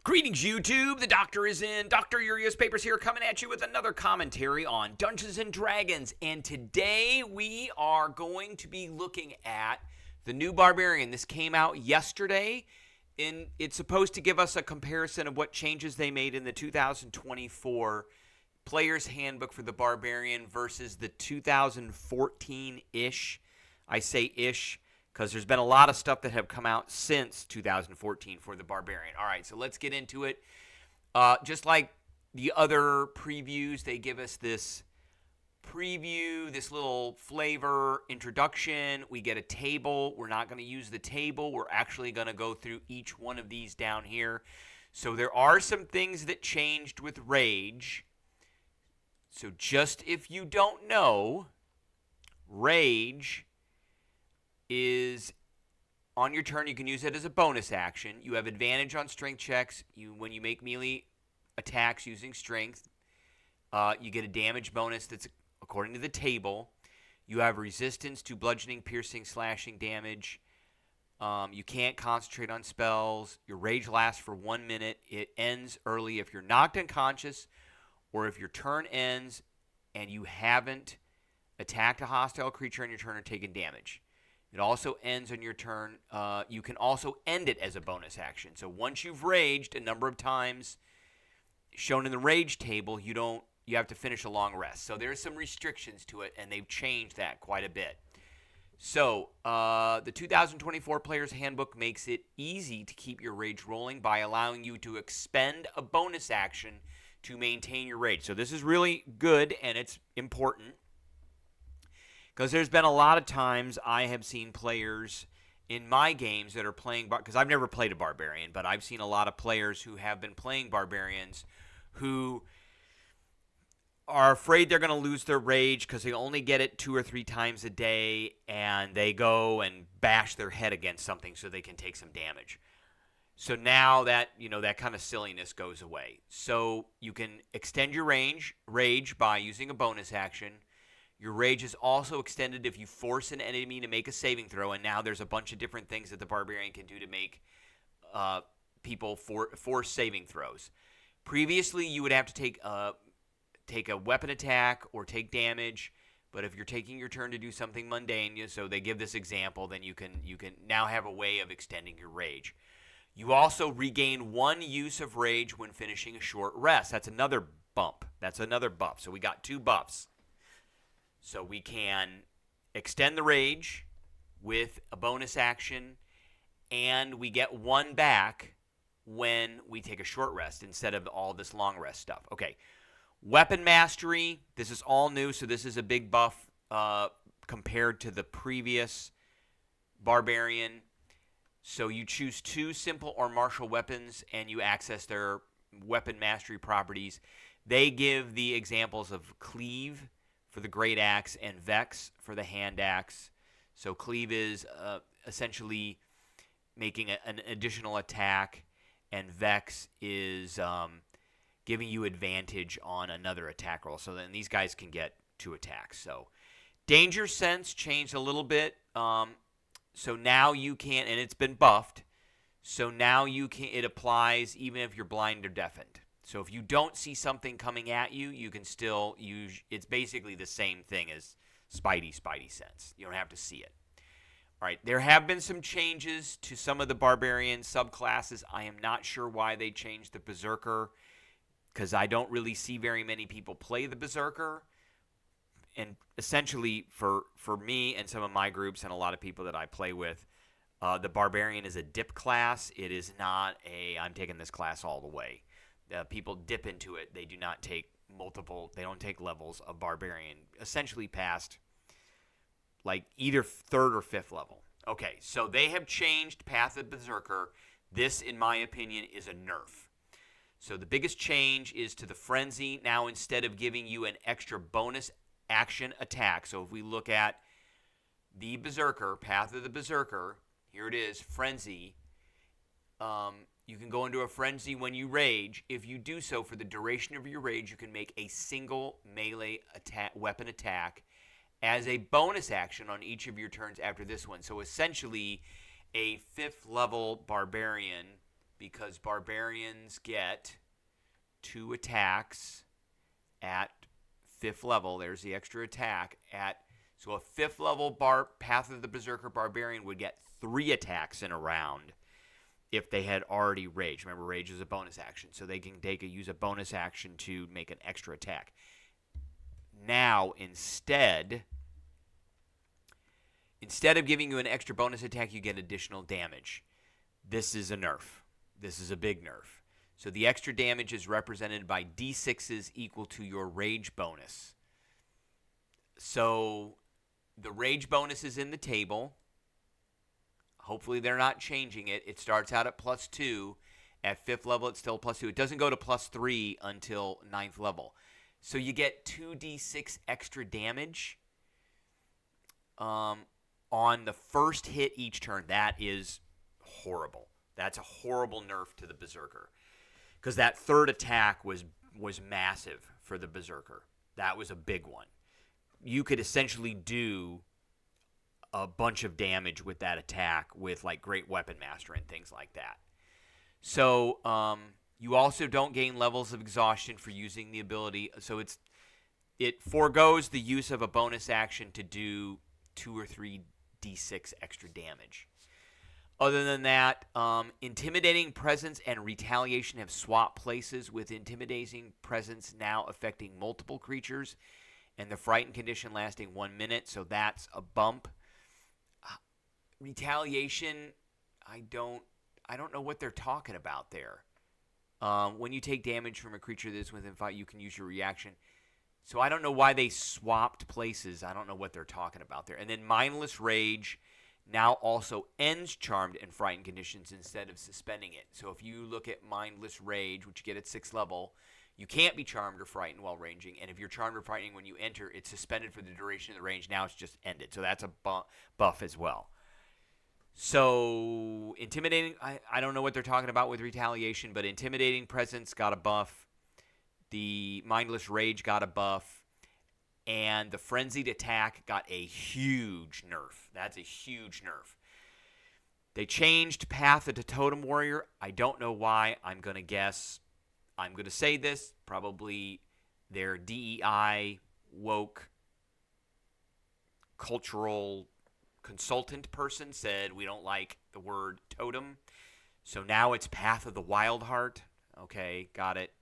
Greetings, YouTube. The Doctor is in. Dr. Urias Papers here, coming at you with another commentary on Dungeons & Dragons. And today we are going to be looking at the new Barbarian. This came out yesterday, and it's supposed to give us a comparison of what changes they made in the 2024 Player's Handbook for the Barbarian versus the 2014-ish. I say ish because there's been a lot of stuff that have come out since 2014 for the Barbarian. All right, so let's get into it. Just like the other previews, they give us this preview, this little flavor introduction. We get a table. We're not going to use the table. We're actually going to go through each one of these down here. So there are some things that changed with Rage. So just if you don't know, Rage is on your turn. You can use it as a bonus action. You have advantage on strength checks. When you make melee attacks using strength, you get a damage bonus that's according to the table. You have resistance to bludgeoning, piercing, slashing damage. You can't concentrate on spells. Your rage lasts for 1 minute. It ends early if you're knocked unconscious or if your turn ends and you haven't attacked a hostile creature on your turn or taken damage. It also ends on your turn. You can also end it as a bonus action. So once you've raged a number of times, shown in the rage table, you have to finish a long rest. So there's some restrictions to it, and they've changed that quite a bit. So the 2024 Player's Handbook makes it easy to keep your rage rolling by allowing you to expend a bonus action to maintain your rage. So this is really good, and it's important. Because there's been a lot of times I have seen players in my games that are playing, because I've never played a Barbarian, but I've seen a lot of players who have been playing Barbarians who are afraid they're going to lose their rage because they only get it 2 or 3 times a day, and they go and bash their head against something so they can take some damage. So now that, that kind of silliness goes away. So you can extend your rage by using a bonus action. Your rage is also extended if you force an enemy to make a saving throw, and now there's a bunch of different things that the Barbarian can do to make people force saving throws. Previously, you would have to take a weapon attack or take damage, but if you're taking your turn to do something mundane, so they give this example, then you can now have a way of extending your rage. You also regain 1 use of rage when finishing a short rest. That's another bump. That's another buff. So we got 2 buffs. So we can extend the rage with a bonus action, and we get 1 back when we take a short rest instead of all this long rest stuff. Okay, weapon mastery. This is all new, so this is a big buff compared to the previous Barbarian. So you choose 2 simple or martial weapons, and you access their weapon mastery properties. They give the examples of cleave for the great axe and vex for the hand axe. So cleave is essentially making an additional attack, and vex is giving you advantage on another attack roll. So then these guys can get 2 attacks. So danger sense changed a little bit. So now you can, and it's been buffed. So now it applies even if you're blind or deafened. So if you don't see something coming at you, you can still use, it's basically the same thing as Spidey sense. You don't have to see it. All right, there have been some changes to some of the Barbarian subclasses. I am not sure why they changed the Berserker, because I don't really see very many people play the Berserker. And essentially, for me and some of my groups and a lot of people that I play with, the Barbarian is a dip class. It is not I'm taking this class all the way. People dip into it. They do not take they don't take levels of Barbarian, essentially past like either 3rd or 5th level. Okay, so they have changed Path of Berserker. This, in my opinion, is a nerf. So the biggest change is to the Frenzy. Now, instead of giving you an extra bonus action attack, so if we look at the Berserker, Path of the Berserker, here it is, Frenzy. You can go into a frenzy when you rage. If you do so for the duration of your rage, you can make a single melee weapon attack as a bonus action on each of your turns after this one. So essentially, a 5th level Barbarian because barbarians get 2 attacks at 5th level. There's the extra attack so a 5th level Path of the Berserker Barbarian would get 3 attacks in a round if they had already rage. Remember, rage is a bonus action, so they could use a bonus action to make an extra attack. Now, instead of giving you an extra bonus attack, you get additional damage. This is a nerf. This is a big nerf. So the extra damage is represented by d6s equal to your rage bonus. So the rage bonus is in the table. Hopefully they're not changing it. It starts out at +2. At 5th level, it's still +2. It doesn't go to +3 until 9th level. So you get 2d6 extra damage on the first hit each turn. That is horrible. That's a horrible nerf to the Berserker. Because that 3rd attack was massive for the Berserker. That was a big one. You could essentially do a bunch of damage with that attack with like Great Weapon Master and things like that. So you also don't gain levels of exhaustion for using the ability. So it forgoes the use of a bonus action to do 2 or 3 d6 extra damage. Other than that, Intimidating Presence and Retaliation have swapped places, with Intimidating Presence now affecting multiple creatures and the frightened condition lasting 1 minute, so that's a bump. Retaliation, I don't know what they're talking about there. When you take damage from a creature that is within 5, you can use your reaction. So I don't know why they swapped places. I don't know what they're talking about there. And then Mindless Rage now also ends charmed and frightened conditions instead of suspending it. So if you look at Mindless Rage, which you get at 6th level, you can't be charmed or frightened while ranging. And if you're charmed or frightened when you enter, it's suspended for the duration of the range. Now it's just ended. So that's a buff as well. So Intimidating, I don't know what they're talking about with Retaliation, but Intimidating Presence got a buff. The Mindless Rage got a buff. And the Frenzied Attack got a huge nerf. That's a huge nerf. They changed Path of the Totem Warrior. I don't know why. I'm going to say this. Probably their DEI, woke, cultural consultant person said we don't like the word totem. So now it's Path of the Wild Heart. Okay, got it.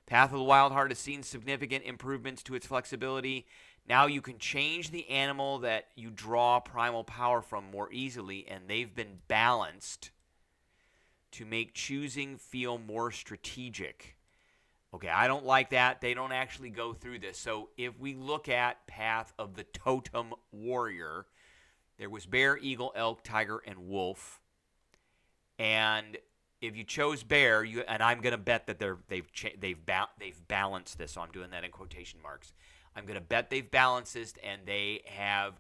Path of the Wild Heart has seen significant improvements to its flexibility. Now you can change the animal that you draw primal power from more easily, and they've been balanced to make choosing feel more strategic. Okay, I don't like that. They don't actually go through this. So if we look at Path of the Totem Warrior, there was bear, eagle, elk, tiger, and wolf. And if you chose bear, and I'm going to bet that they've balanced this, so I'm doing that in quotation marks. I'm going to bet they've balanced this, and they have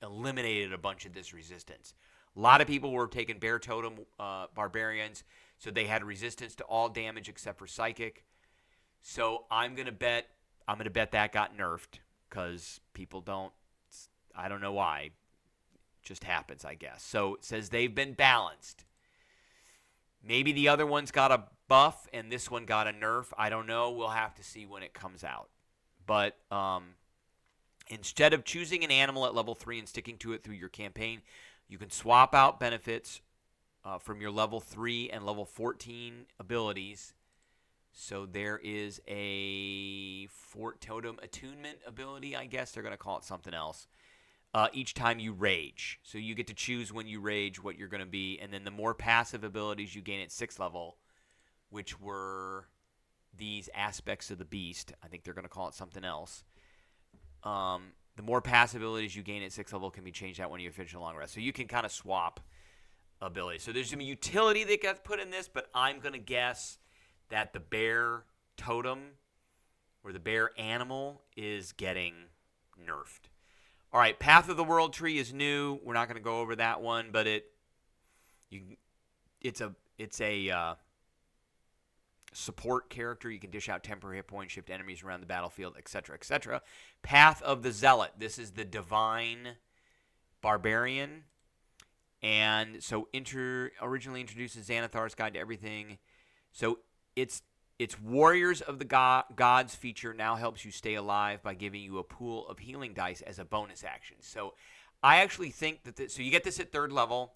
eliminated a bunch of this resistance. A lot of people were taking bear totem barbarians, so they had resistance to all damage except for psychic. So I'm going to bet that got nerfed because people don't. I don't know why. It just happens, I guess. So it says they've been balanced. Maybe the other one's got a buff and this one got a nerf. I don't know. We'll have to see when it comes out. But instead of choosing an animal at level 3 and sticking to it through your campaign, you can swap out benefits from your level 3 and level 14 abilities. So there is a Fort Totem Attunement ability, I guess. They're going to call it something else. Each time you rage. So you get to choose when you rage what you're going to be. And then the more passive abilities you gain at 6th level, which were these aspects of the beast. I think they're going to call it something else. The more passive abilities you gain at 6th level can be changed out when you finish a long rest. So you can kind of swap abilities. So there's some utility that got put in this, but I'm going to guess that the bear totem or the bear animal is getting nerfed. All right, Path of the World Tree is new. We're not going to go over that one, but it's a support character. You can dish out temporary hit points, shift enemies around the battlefield, etc., etc. Path of the Zealot. This is the divine barbarian. And so originally introduces Xanathar's Guide to Everything. So its Warriors of the Gods feature now helps you stay alive by giving you a pool of healing dice as a bonus action. So I actually think that so you get this at 3rd level,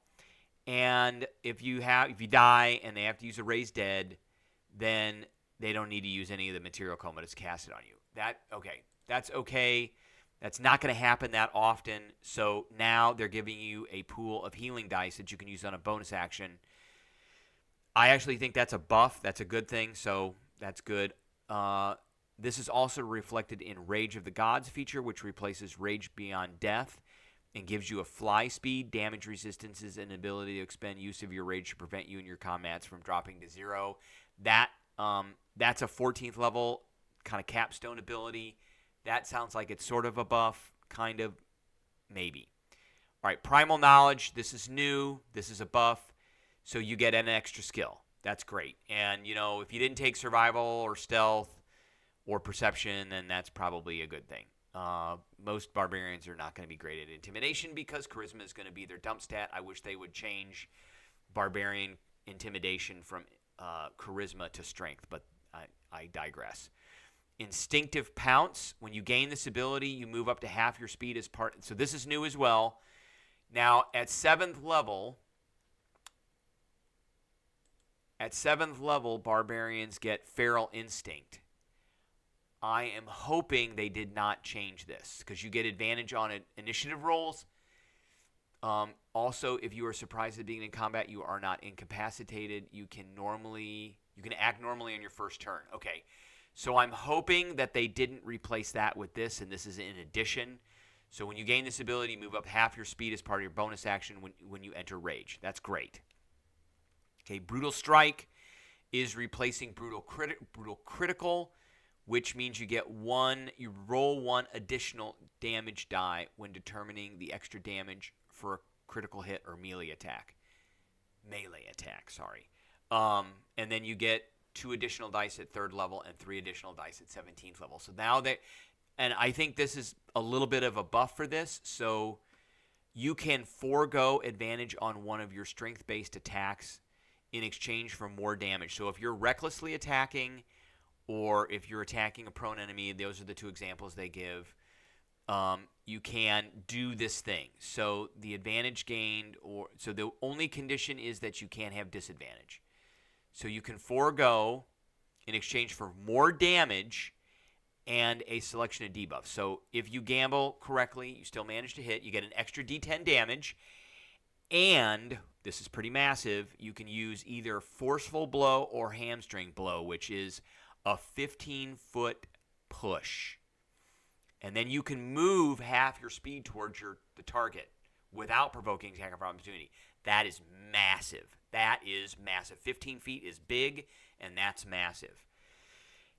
and if you die and they have to use a raise dead, then they don't need to use any of the material coma to cast it on you. That's okay. That's not going to happen that often. So now they're giving you a pool of healing dice that you can use on a bonus action. I actually think that's a buff. That's a good thing. So that's good. This is also reflected in Rage of the Gods feature, which replaces Rage Beyond Death and gives you a fly speed, damage resistances, and ability to expend use of your rage to prevent you and your combats from dropping to 0. That's a 14th level kind of capstone ability. That sounds like it's sort of a buff, kind of, maybe. All right, Primal Knowledge. This is new. This is a buff. So you get an extra skill. That's great. And, if you didn't take Survival or Stealth or Perception, then that's probably a good thing. Most Barbarians are not going to be great at Intimidation because Charisma is going to be their dump stat. I wish they would change Barbarian Intimidation from Charisma to Strength, but I digress. Instinctive Pounce. When you gain this ability, you move up to half your speed as part. So this is new as well. Now, at 7th level, Barbarians get Feral Instinct. I am hoping they did not change this because you get advantage on initiative rolls. Also, if you are surprised at being in combat, you are not incapacitated. You can act normally on your first turn. Okay, so I'm hoping that they didn't replace that with this, and this is in addition. So when you gain this ability, you move up half your speed as part of your bonus action when you enter Rage. That's great. Okay, Brutal Strike is replacing Brutal Critical, which means you roll 1 additional damage die when determining the extra damage for a critical hit or melee attack. And then you get 2 additional dice at 3rd level and 3 additional dice at 17th level. So now and I think this is a little bit of a buff for this, so you can forego advantage on one of your strength-based attacks in exchange for more damage. So if you're recklessly attacking, or if you're attacking a prone enemy, those are the 2 examples they give, you can do this thing. So the advantage gained, so the only condition is that you can't have disadvantage. So you can forego in exchange for more damage and a selection of debuffs. So if you gamble correctly, you still manage to hit, you get an extra D10 damage, and this is pretty massive, you can use either Forceful Blow or Hamstring Blow, which is a 15-foot push. And then you can move half your speed towards the target without provoking attack of opportunity. That is massive. 15 feet is big, and that's massive.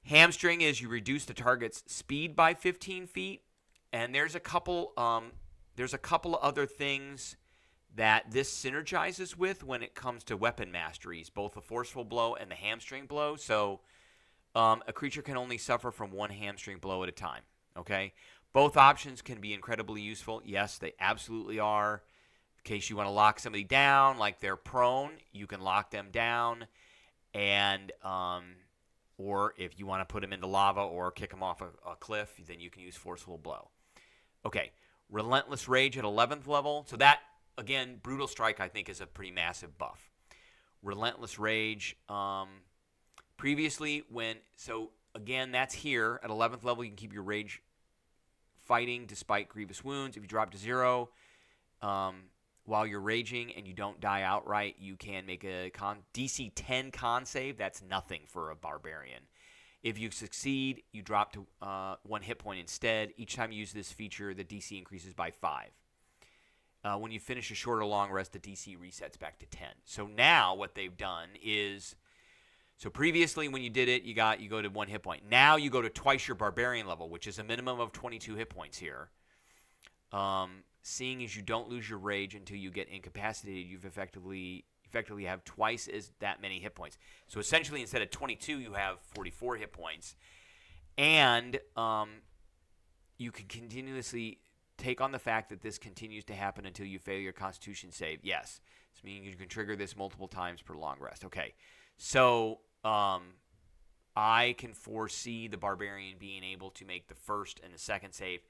Hamstring is you reduce the target's speed by 15 feet, and there's a couple other things that this synergizes with when it comes to weapon masteries, both the Forceful Blow and the Hamstring Blow. So a creature can only suffer from 1 hamstring blow at a time. Okay? Both options can be incredibly useful. Yes, they absolutely are. In case you want to lock somebody down, like they're prone, you can lock them down. And or if you want to put them into lava or kick them off a cliff, then you can use Forceful Blow. Okay, Relentless Rage at 11th level. So that, again, Brutal Strike, I think, is a pretty massive buff. Relentless Rage, previously again, that's here. At 11th level, you can keep your Rage fighting despite grievous wounds. If you drop to 0 while you're raging and you don't die outright, you can make a DC 10 con save. That's nothing for a Barbarian. If you succeed, you drop to 1 hit point instead. Each time you use this feature, the DC increases by 5. When you finish a short or long rest, the DC resets back to 10. So now what they've done is, so previously when you did it, you go to 1 hit point. Now you go to twice your Barbarian level, which is a minimum of 22 hit points here. Seeing as you don't lose your rage until you get incapacitated, you've effectively have twice as that many hit points. So essentially, instead of 22, you have 44 hit points. And you can continuously take on the fact that this continues to happen until you fail your Constitution save. Yes. This means you can trigger this multiple times per long rest. Okay. So I can foresee the Barbarian being able to make the first and the second save,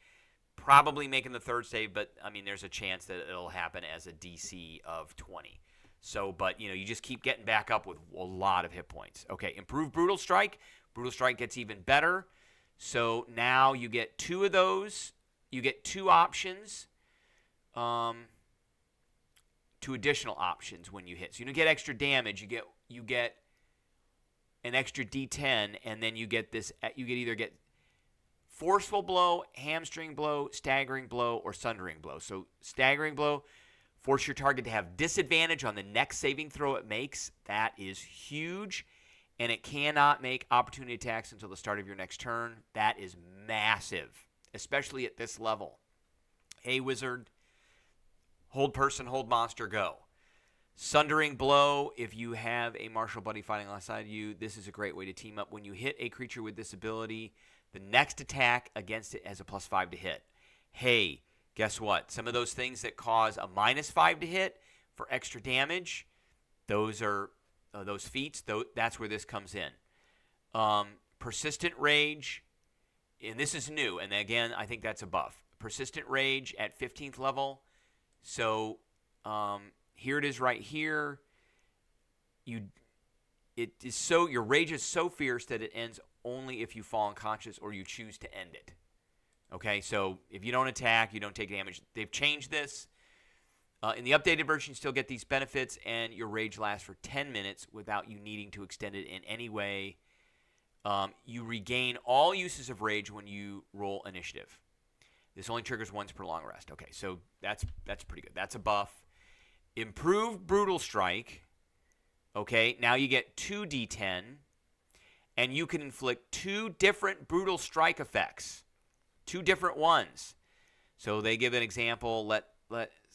probably making the third save, but I mean, there's a chance that it'll happen as a DC of 20. So, but you just keep getting back up with a lot of hit points. Okay, improved Brutal Strike. Brutal Strike gets even better. So now you get 2 of those. You get 2 options. 2 additional options when you hit. So you don't get extra damage. You get an extra D10, and then you get this. You get either forceful blow, hamstring blow, staggering blow, or sundering blow. So staggering blow, force your target to have disadvantage on the next saving throw it makes. That is huge. And it cannot make opportunity attacks until the start of your next turn. That is massive, especially at this level. Hey, wizard, hold person, hold monster, go. Sundering blow, if you have a martial buddy fighting alongside you, this is a great way to team up. When you hit a creature with this ability, the next attack against it has a +5 to hit. Hey, guess what? Some of those things that cause a -5 to hit for extra damage, those are those feats. That's where this comes in. Persistent Rage, and this is new, and again, I think that's a buff. Persistent Rage at 15th level. So here it is right here. Your rage is so fierce that it ends only if you fall unconscious or you choose to end it. Okay, so if you don't attack, you don't take damage. They've changed this. In the updated version, you still get these benefits, and your rage lasts for 10 minutes without you needing to extend it in any way. You regain all uses of rage when you roll initiative. This only triggers once per long rest. Okay, so that's pretty good. That's a buff. Improved Brutal Strike. Okay, now you get 2d10, and you can inflict 2 different Brutal Strike effects. 2 different ones. So they give an example,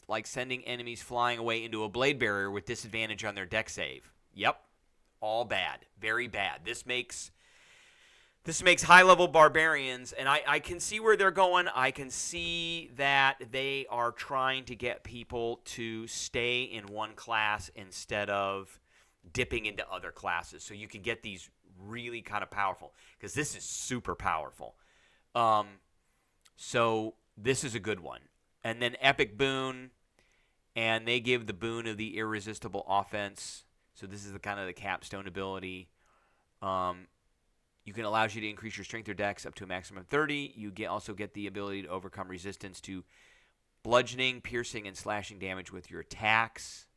like sending enemies flying away into a blade barrier with disadvantage on their deck save. Yep, all bad, very bad. This makes high-level barbarians, and I can see where they're going. I can see that they are trying to get people to stay in one class instead of dipping into other classes. So you can get these really kind of powerful, because this is super powerful. So this is a good one. And then Epic Boon, and they give the boon of the irresistible offense. So this is the kind of the capstone ability. Allows you to increase your strength or dex up to a maximum of 30. You also get the ability to overcome resistance to bludgeoning, piercing, and slashing damage with your attacks.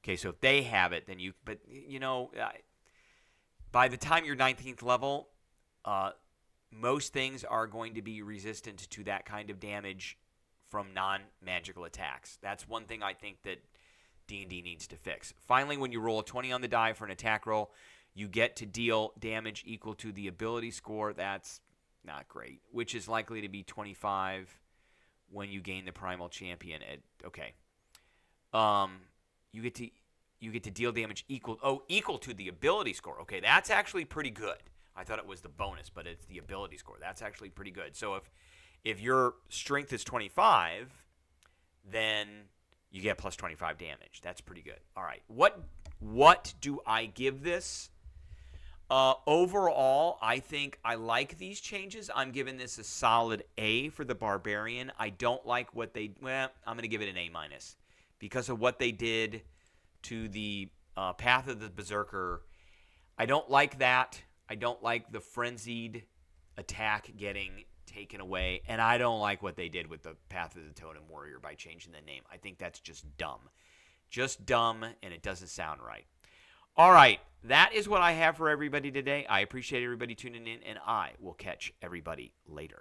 Okay, so if they have it, then by the time you're 19th level, most things are going to be resistant to that kind of damage from non-magical attacks. That's one thing I think that D&D needs to fix. Finally, when you roll a 20 on the die for an attack roll, you get to deal damage equal to the ability score. That's not great, which is likely to be 25 when you gain the Primal Champion. You get to deal damage equal to the ability score. Okay, that's actually pretty good. I thought it was the bonus, but it's the ability score. That's actually pretty good. So if your strength is 25, then you get plus 25 damage. That's pretty good. All right. What do I give this? Overall, I think I like these changes. I'm giving this a solid A for the Barbarian. I don't like what I'm going to give it an A- because of what they did to the Path of the Berserker. I don't like that. I don't like the frenzied attack getting taken away, and I don't like what they did with the Path of the Totem Warrior by changing the name. I think that's just dumb. Just dumb, and it doesn't sound right. All right, that is what I have for everybody today. I appreciate everybody tuning in, and I will catch everybody later.